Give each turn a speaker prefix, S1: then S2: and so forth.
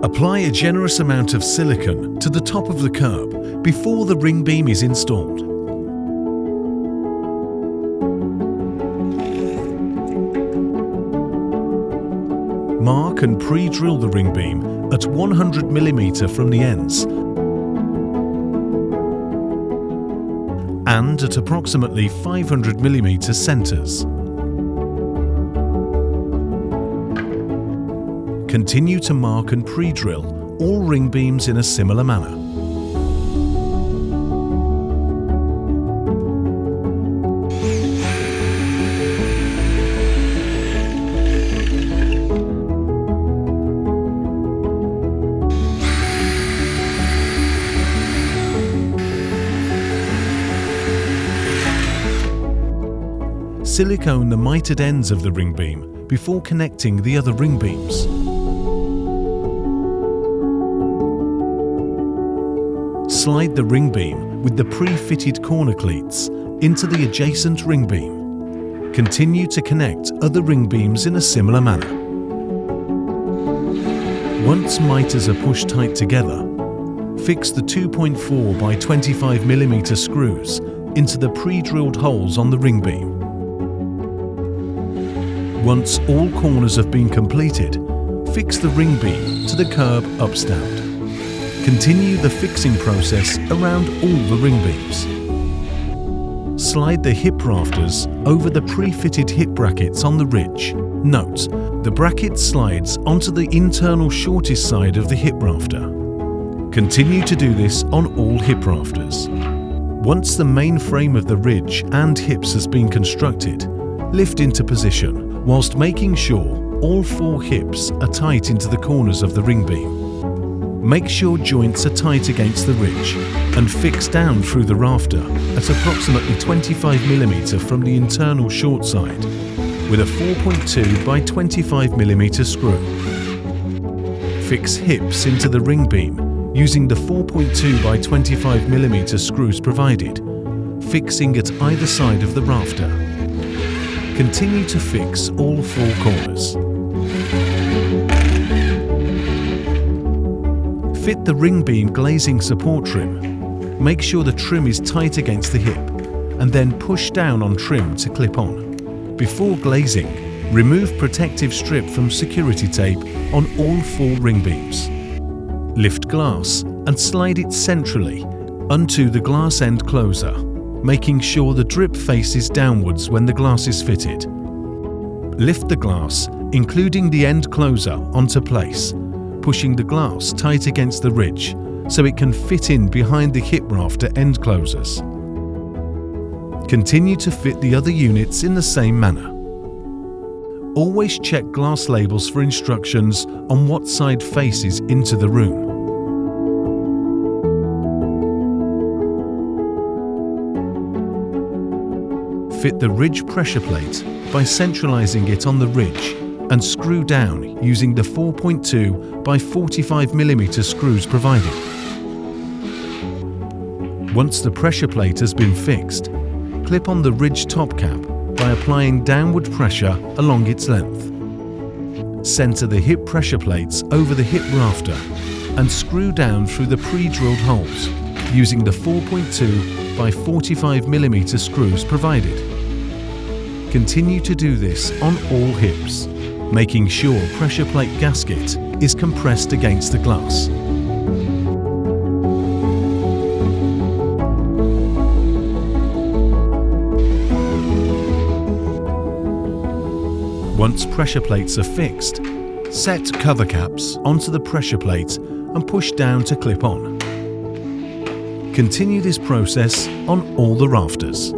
S1: Apply a generous amount of silicone to the top of the curb before the ring beam is installed. Mark and pre-drill the ring beam at 100 mm from the ends and at approximately 500 mm centers. Continue to mark and pre-drill all ring beams in a similar manner. Silicone the mitered ends of the ring beam before connecting the other ring beams. Slide the ring beam with the pre-fitted corner cleats into the adjacent ring beam. Continue to connect other ring beams in a similar manner. Once miters are pushed tight together, fix the 2.4 by 25 mm screws into the pre-drilled holes on the ring beam. Once all corners have been completed, fix the ring beam to the curb upstand. Continue the fixing process around all the ring beams. Slide the hip rafters over the pre-fitted hip brackets on the ridge. Note, the bracket slides onto the internal shortest side of the hip rafter. Continue to do this on all hip rafters. Once the main frame of the ridge and hips has been constructed, lift into position whilst making sure all 4 hips are tight into the corners of the ring beam. Make sure joints are tight against the ridge and fix down through the rafter at approximately 25 mm from the internal short side with a 4.2 by 25 mm screw. Fix hips into the ring beam using the 4.2 by 25 mm screws provided, fixing at either side of the rafter. Continue to fix all 4 corners. Fit the ring beam glazing support trim. Make sure the trim is tight against the hip and then push down on trim to clip on. Before glazing, remove protective strip from security tape on all 4 ring beams. Lift glass and slide it centrally onto the glass end closer, making sure the drip faces downwards when the glass is fitted. Lift the glass, including the end closer, onto place, pushing the glass tight against the ridge so it can fit in behind the hip rafter end closers. Continue to fit the other units in the same manner. Always check glass labels for instructions on what side faces into the room. Fit the ridge pressure plate by centralizing it on the ridge and screw down using the 4.2 by 45 mm screws provided. Once the pressure plate has been fixed, clip on the ridge top cap by applying downward pressure along its length. Center the hip pressure plates over the hip rafter and screw down through the pre-drilled holes using the 4.2 by 45 mm screws provided. Continue to do this on all hips, making sure pressure plate gasket is compressed against the glass. Once pressure plates are fixed, set cover caps onto the pressure plate and push down to clip on. Continue this process on all the rafters.